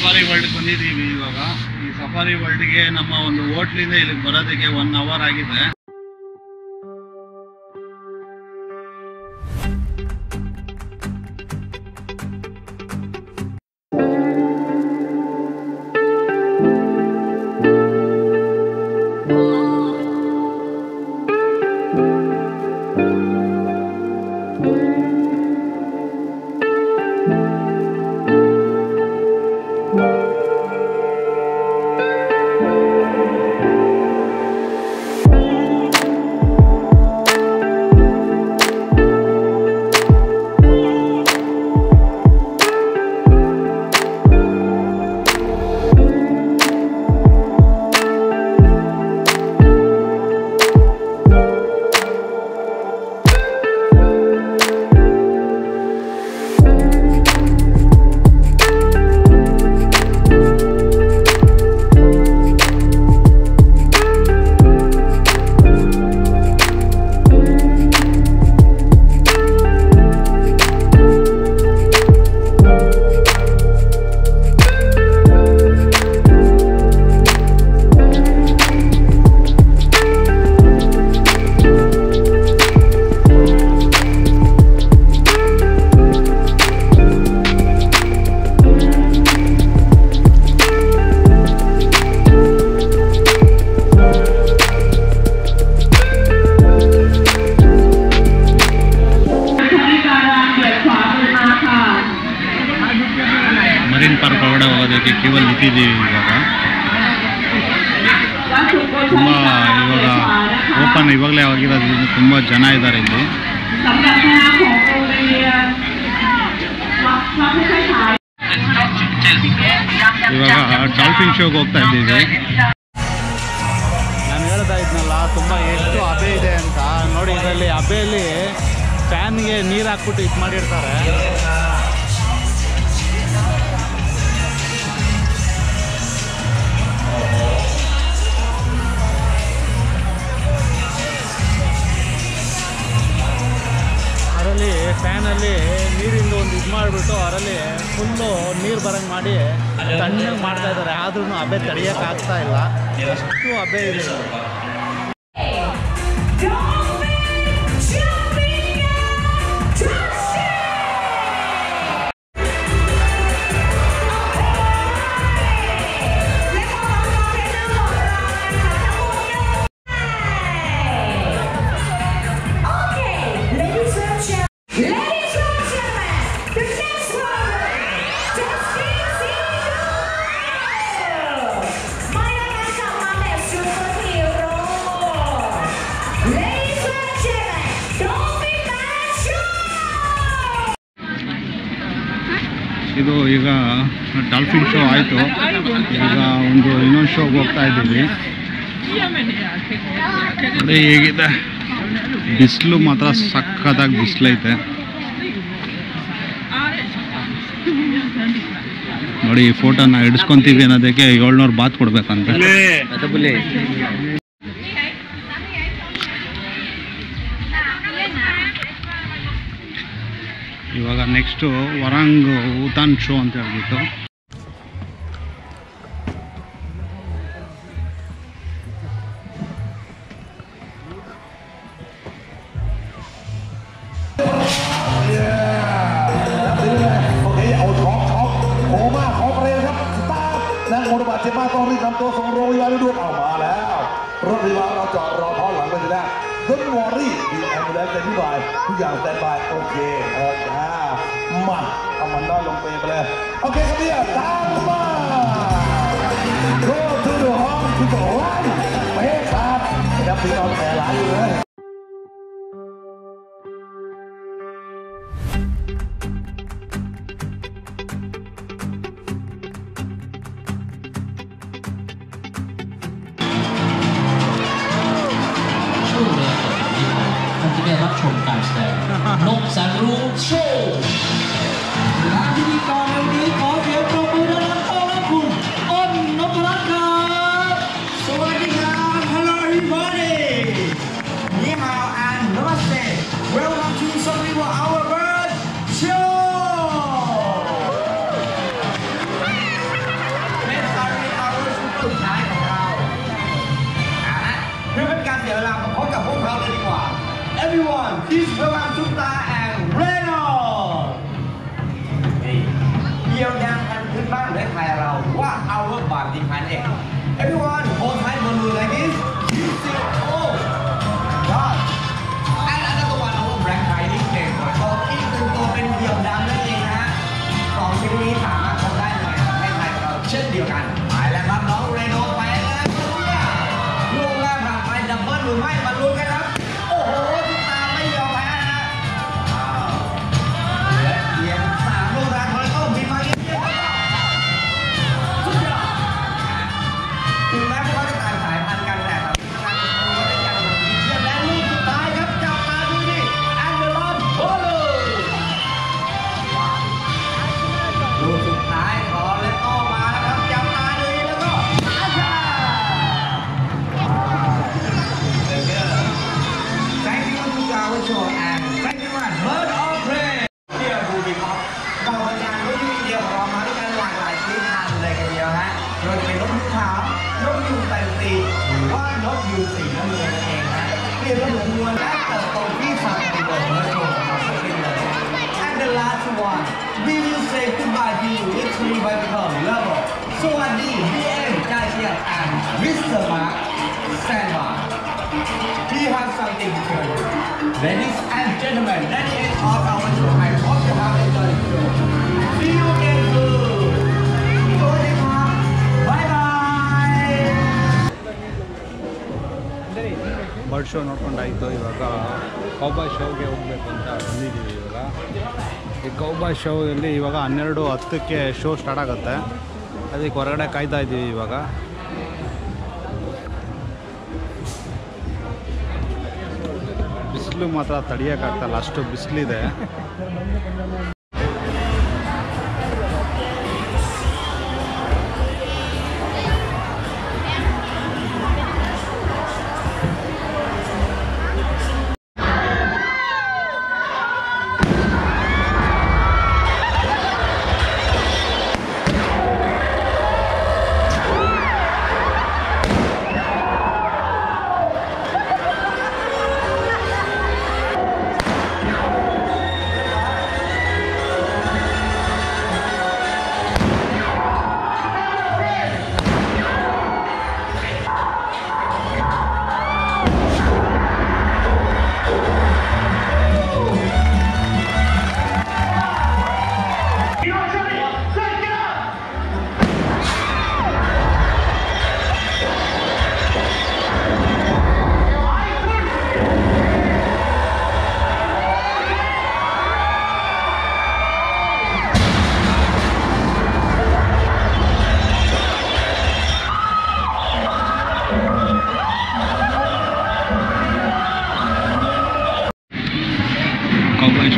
Safari world ಬಂದಿದ್ದೀವಿ ಇವಾಗ. ಈ ಸಫಾರಿ ವರ್ಲ್ಡ್ಗೆ ನಮ್ಮ ಒಂದು ಹೋಟ್ಲಿಂದ ಇಲ್ಲಿಗೆ ಬರೋದಕ್ಕೆ 1 ಅವರ್ ಆಗಿದೆ. ಮರೀನ್ ಪಾರ್ಕ್ ಒಳಗಡೆ ಹೋಗೋದಕ್ಕೆ ಕ್ಯೂವಲ್ಲಿ ನಿಂತಿದ್ದೀವಿ ಇವಾಗ. ತುಂಬ ಇವಾಗ ಓಪನ್ ಇವಾಗಲೇ ಆಗಿರೋದ್ರಿಂದ ತುಂಬ ಜನ ಇದ್ದಾರೆ ಇಲ್ಲಿ. ಇವಾಗ ಡಾಲ್ಫಿನ್ ಶೋಗೆ ಹೋಗ್ತಾ ಇದ್ದೀವಿ. ನಾನು ಹೇಳ್ತಾ ಇದ್ನಲ್ಲ ತುಂಬ ಎಷ್ಟು ಹಬೆ ಇದೆ ಅಂತ. ನೋಡಿ ಇದರಲ್ಲಿ ಹಬೆಯಲ್ಲಿ ಫ್ಯಾನ್ಗೆ ನೀರು ಹಾಕ್ಬಿಟ್ಟು ಇದು ಮಾಡಿರ್ತಾರೆ. ಅದರಲ್ಲಿ ಫ್ಯಾನಲ್ಲಿ ನೀರಿಂದ ಒಂದು ಇದು ಮಾಡಿಬಿಟ್ಟು ಅದರಲ್ಲಿ ಫುಲ್ಲು ನೀರು ಬರಂಗೆ ಮಾಡಿ ತಣ್ಣಗೆ ಮಾಡ್ತಾ ಇದ್ದಾರೆ. ಆದ್ರೂ ಹಬೆ ತಡೆಯೋಕ್ಕಾಗ್ತಾ ಇಲ್ಲ, ಅಷ್ಟು ಹಬೆ ಇದೆ. ಇದು ಈಗ ಡಾಲ್ಫಿನ್ ಶೋ ಆಯಿತು. ಈಗ ಇನ್ನೊಂದು ಶೋಗೆ ಹೋಗ್ತಾ ಇದ್ದೀವಿ. ನೋಡಿ ಹೇಗಿದೆ ಬಿಸಿಲು, ಮಾತ್ರ ಸಕ್ಕತ್ತಾಗಿ ಬಿಸಿಲೈತೆ. ನೋಡಿ ಈ ಫೋಟೋನ ಹಿಡಿಸ್ಕೊಂತೀವಿ ಅನ್ನೋದಕ್ಕೆ 700 ಬಾತ್ ಕೊಡ್ಬೇಕಂತ. ಇವಾಗ ನೆಕ್ಸ್ಟು Orangutan ಶೋ ಅಂತ ಹೇಳ್ಬಿಟ್ಟು Don't worry, the ambulance อธิบายทุกอย่างสแตนบายโอเคมาเอามันได้ลงไปเลยโอเคครับเนี่ยตามมา Go to the home to the right ไปครับแล้วพี่น้องแต่หลายอยู่เลยรับชมการแสดงนกแสนรู้โชว์และพิธีกรในวันนี้ขอเสียงปรบมือต้อนรับคุณอ้นนพรัตน์ครับสวัสดีครับ Hello everybody นี่ฮาว and Namaste Welcome to Survival Our Bird Show Please welcome Tuta and Reynolds เยี่ยมยามกันขึ้นบ้านประเทศไทยเราว่าเอาเวิร์กบาร์ดีพันเอง Everyone hold tight balloon like this you see oh God and another one our black riding game ตัวที่เป็นตัวเป็นเดี่ยวดำนั่นเองนะฮะสองชนิดนี้สามารถทำได้ในประเทศไทยเราเช่นเดียวกันไปแล้วครับน้องเรโนไปแล้วลูกแรกผ่านไปดับเบิ้ลหรือไม่มาลุ้นกันครับโอ้โหทุกตาไม่ยอมแพ้นะฮะและเพียง3ลูกแรกของเราบินมาเยี่ยมสุดยอดถึงแม้พวกเขาจะต่างสายพันธุ์กันแต่เราทำงานตัวได้อย่างดีเยี่ยมและลูกสุดท้ายครับจับมาดูดิแอนเดอร์ลอนโบลูลูกสุดท้ายขอเลโก้มาแล้วครับจับมาดูดิแล้วก็อาชาThank you to our show and thank you and bird of prey เที่ยวดูดีครับดาวยานนกยูงเดียวของเรามาด้วยกันหลากหลายชนิดทางเลยกันเดียวฮะโดยเป็นนกยูงขาวนกยูงแตนตีหรือว่านกยูงสีน้ำเงินนั่นเองฮะเปลี่ยนระบบมวลและเติบโตที่สัตว์ในโลกและโชว์ของเราสักทีเลย And the last one we will say goodbye to you with 3 vertical level สวัสดี BM จ่ายเชียร์ and Mr. Mark stand by We have something to tell you. Ladies and gentlemen, that is all our show. I hope you have enjoyed the show. See you again soon. Bye bye. Bird show ನೋಡ್ಕೊಂಡಾಯಿತು. ಇವಾಗ cowboy ಶೋಗೆ ಹೋಗಬೇಕು ಅಂತ ಬಂದಿದ್ದೀವಿ. ಇವಾಗ ಈ cowboy ಶೋಯಲ್ಲಿ ಇವಾಗ 12:10ಕ್ಕೆ show start ಆಗುತ್ತೆ. ಅದಕ್ಕೆ ಹೊರಗಡೆ ಕಾಯ್ತಾ ಇದ್ದೀವಿ. ಇವಾಗ ಬಿಸಿಲು ಮಾತ್ರ ತಡೆಯೋಕ್ಕಾಗ್ತಲ್ಲ, ಅಷ್ಟು ಬಿಸಿಲಿದೆ.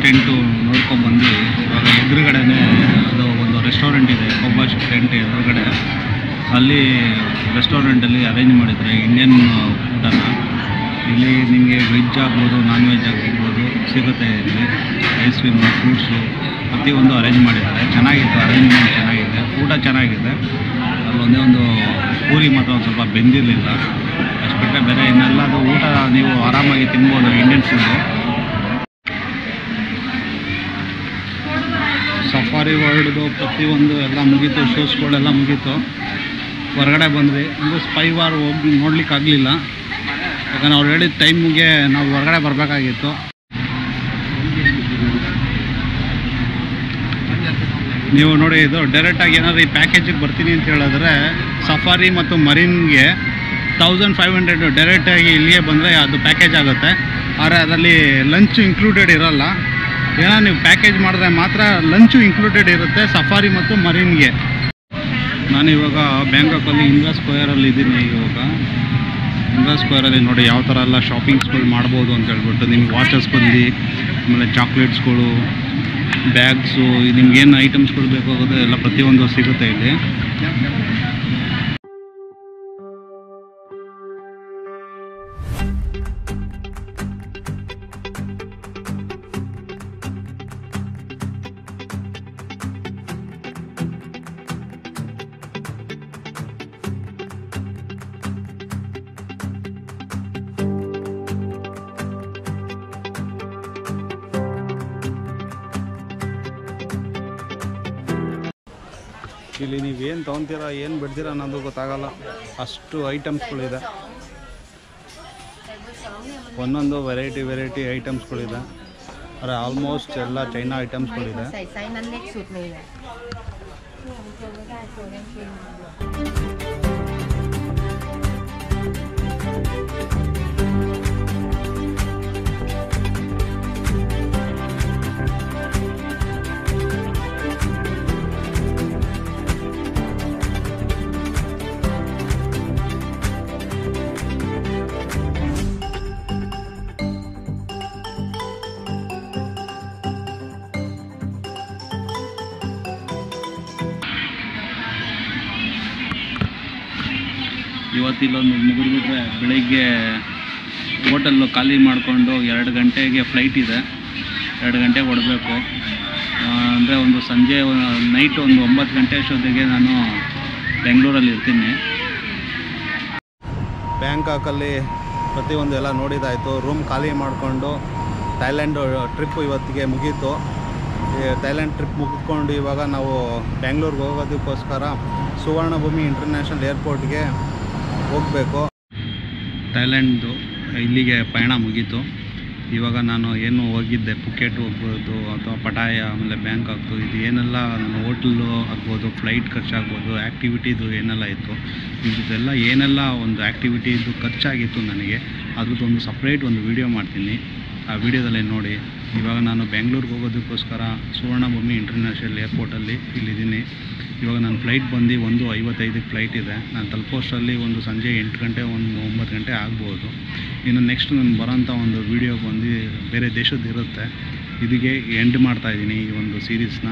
ಟೆಂಟು ನೋಡ್ಕೊಂಡ್ಬಂದು ಇವಾಗ ಎದುರುಗಡೆನೇ ಅದು ಒಂದು ರೆಸ್ಟೋರೆಂಟ್ ಇದೆ. ಕೌಬಾಯ್ ಟೆಂಟ್ ಎದುರುಗಡೆ ಅಲ್ಲಿ ರೆಸ್ಟೋರೆಂಟಲ್ಲಿ ಅರೇಂಜ್ ಮಾಡಿದ್ದಾರೆ ಇಂಡಿಯನ್ ಊಟನ. ಇಲ್ಲಿ ನಿಮಗೆ ವೆಜ್ ಆಗ್ಬೋದು, ನಾನ್ ವೆಜ್ ಆಗ್ಬೋದು ಸಿಗುತ್ತೆ. ಇಲ್ಲಿ ಐಸ್ ಕ್ರೀಮು, ಫ್ರೂಟ್ಸು ಪ್ರತಿಯೊಂದು ಅರೇಂಜ್ ಮಾಡಿದ್ದಾರೆ. ಚೆನ್ನಾಗಿತ್ತು, ಅರೇಂಜ್ಮೆಂಟ್ ಚೆನ್ನಾಗಿದೆ, ಊಟ ಚೆನ್ನಾಗಿದೆ. ಅಲ್ಲೊಂದೇ ಒಂದು ಪೂರಿ ಮಾತ್ರ ಒಂದು ಸ್ವಲ್ಪ ಬೆಂದಿರಲಿಲ್ಲ. ಅಷ್ಟು ಬಿಟ್ಟರೆ ಬೇರೆ ಇನ್ನೆಲ್ಲದು ಊಟ ನೀವು ಆರಾಮಾಗಿ ತಿನ್ಬೋದು ಇಂಡಿಯನ್ ಫುಡ್ಡು. ಸಫಾರಿ ವರ್ಲ್ಡ್ದು ಪ್ರತಿಯೊಂದು ಎಲ್ಲ ಮುಗೀತು, ಶೋಸ್ಗಳೆಲ್ಲ ಮುಗೀತು. ಹೊರಗಡೆ ಬಂದ್ವಿ. ಒಂದು ಸ್ಪೈ ವಾರ್ ಹೋಗಿ ನೋಡ್ಲಿಕ್ಕಾಗಲಿಲ್ಲ, ಯಾಕಂದ್ರೆ ಅವ್ರು ಹೇಳಿದ ಟೈಮಿಗೆ ನಾವು ಹೊರಗಡೆ ಬರಬೇಕಾಗಿತ್ತು. ನೀವು ನೋಡಿ, ಇದು ಡೈರೆಕ್ಟಾಗಿ ಏನಾದರೂ ಈ ಪ್ಯಾಕೇಜಿಗೆ ಬರ್ತೀನಿ ಅಂತ ಹೇಳಿದ್ರೆ ಸಫಾರಿ ಮತ್ತು ಮರೀನ್ಗೆ 1500 ಡೈರೆಕ್ಟಾಗಿ ಇಲ್ಲಿಗೆ ಬಂದರೆ ಅದು ಪ್ಯಾಕೇಜ್ ಆಗುತ್ತೆ. ಆದರೆ ಅದರಲ್ಲಿ ಲಂಚ್ ಇನ್ಕ್ಲೂಡೆಡ್ ಇರೋಲ್ಲ. ಏನೋ ನೀವು ಪ್ಯಾಕೇಜ್ ಮಾಡಿದ್ರೆ ಮಾತ್ರ ಲಂಚು ಇನ್ಕ್ಲೂಡೆಡ್ ಇರುತ್ತೆ ಸಫಾರಿ ಮತ್ತು ಮರೀನ್ಗೆ. ನಾನಿವಾಗ ಬ್ಯಾಂಕಾಕಲ್ಲಿ ಇಂಡಿಯಾ ಸ್ಕ್ವೇರಲ್ಲಿ ಇದ್ದೀನಿ. ಇವಾಗ ಇಂಡಿಯಾ ಸ್ಕ್ವೇರಲ್ಲಿ ನೋಡಿ ಯಾವ ಥರ ಎಲ್ಲ ಶಾಪಿಂಗ್ಸ್ಗಳು ಮಾಡ್ಬೋದು ಅಂತ ಹೇಳ್ಬಿಟ್ಟು. ನಿಮ್ಗೆ ವಾಚಸ್ ಬಂದು, ಆಮೇಲೆ ಚಾಕ್ಲೇಟ್ಸ್ಗಳು, ಬ್ಯಾಗ್ಸು, ನಿಮ್ಗೇನು ಐಟಮ್ಸ್ಗಳು ಬೇಕಾಗೋದು ಎಲ್ಲ ಪ್ರತಿಯೊಂದು ಸಿಗುತ್ತೆ ಇಲ್ಲಿ. ಇಲ್ಲಿ ನೀವೇನು ತೊಗೊತೀರಾ ಏನು ಬಿಡ್ತೀರಾ ಅನ್ನೋದು ಗೊತ್ತಾಗಲ್ಲ, ಅಷ್ಟು ಐಟಮ್ಸ್ಗಳಿದೆ. ಒಂದೊಂದು ವೆರೈಟಿ ಐಟಮ್ಸ್ಗಳಿದೆ. ಆದರೆ ಆಲ್ಮೋಸ್ಟ್ ಎಲ್ಲ ಚೈನಾ ಐಟಮ್ಸ್ಗಳಿದೆ. ಇವತ್ತಿಲ್ಲೊಂದು ಮುಗಿದ್ಬಿಟ್ರೆ ಬೆಳಗ್ಗೆ ಹೋಟೆಲ್ಲು ಖಾಲಿ ಮಾಡಿಕೊಂಡು 2 ಗಂಟೆಗೆ ಫ್ಲೈಟ್ ಇದೆ. 2 ಗಂಟೆಗೆ ಹೊಡಬೇಕು. ಅಂದರೆ ಒಂದು ಸಂಜೆ ನೈಟ್ ಒಂದು 9 ಗಂಟೆ ಅಷ್ಟೊತ್ತಿಗೆ ನಾನು ಬೆಂಗಳೂರಲ್ಲಿ ಇರ್ತೀನಿ. ಬ್ಯಾಂಕಾಕಲ್ಲಿ ಪ್ರತಿಯೊಂದು ಎಲ್ಲ ನೋಡಿದಾಯಿತು. ರೂಮ್ ಖಾಲಿ ಮಾಡಿಕೊಂಡು ಥೈಲ್ಯಾಂಡ್ ಟ್ರಿಪ್ಪು ಇವತ್ತಿಗೆ ಮುಗೀತು. ಥೈಲ್ಯಾಂಡ್ ಟ್ರಿಪ್ ಮುಗಿದ್ಕೊಂಡು ಇವಾಗ ನಾವು ಬೆಂಗಳೂರಿಗೆ ಹೋಗೋದಕ್ಕೋಸ್ಕರ ಸುವರ್ಣಭೂಮಿ ಇಂಟರ್ನ್ಯಾಷನಲ್ ಏರ್ಪೋರ್ಟ್ಗೆ ಹೋಗಬೇಕು. ಥೈಲ್ಯಾಂಡ್ದು ಇಲ್ಲಿಗೆ ಪಯಣ ಮುಗೀತು. ಇವಾಗ ನಾನು ಏನು ಹೋಗಿದ್ದೆ ಪುಕೆಟ್ ಹೋಗ್ಬೋದು ಅಥವಾ ಪಟಾಯ ಆಮೇಲೆ ಬ್ಯಾಂಕಾಕ್, ಇದು ಏನೆಲ್ಲ ನಾನು ಹೋಟ್ಲು ಆಗ್ಬೋದು, ಫ್ಲೈಟ್ ಖರ್ಚಾಗ್ಬೋದು, ಆ್ಯಕ್ಟಿವಿಟಿದು ಏನೆಲ್ಲ ಇತ್ತು, ಇದೆಲ್ಲ ಏನೆಲ್ಲ ಒಂದು ಆ್ಯಕ್ಟಿವಿಟಿದು ಖರ್ಚಾಗಿತ್ತು ನನಗೆ ಅದ್ರದ್ದೊಂದು ಸಪ್ರೇಟ್ ಒಂದು ವೀಡಿಯೋ ಮಾಡ್ತೀನಿ. ಆ ವಿಡಿಯೋದಲ್ಲಿ ನೋಡಿ. ಇವಾಗ ನಾನು ಬೆಂಗಳೂರಿಗೆ ಹೋಗೋದಕ್ಕೋಸ್ಕರ ಸುವರ್ಣಭೂಮಿ ಇಂಟರ್ನ್ಯಾಷನಲ್ ಏರ್ಪೋರ್ಟಲ್ಲಿ ಇಲ್ಲಿದ್ದೀನಿ. ಇವಾಗ ನನ್ನ ಫ್ಲೈಟ್ ಬಂದು 1:55ಕ್ಕೆ ಫ್ಲೈಟ್ ಇದೆ. ನಾನು ತಲುಪೋಷ್ಟರಲ್ಲಿ ಒಂದು ಸಂಜೆ 8 ಗಂಟೆ 9 ಗಂಟೆ ಆಗ್ಬೋದು. ಇನ್ನು ನೆಕ್ಸ್ಟ್ ನಾನು ಬರೋಂಥ ಒಂದು ವೀಡಿಯೋ ಬಂದು ಬೇರೆ ದೇಶದ್ದು ಇರುತ್ತೆ. ಇದಕ್ಕೆ ಎಂಡ್ ಮಾಡ್ತಾಯಿದ್ದೀನಿ ಈ ಒಂದು ಸೀರೀಸ್ನ.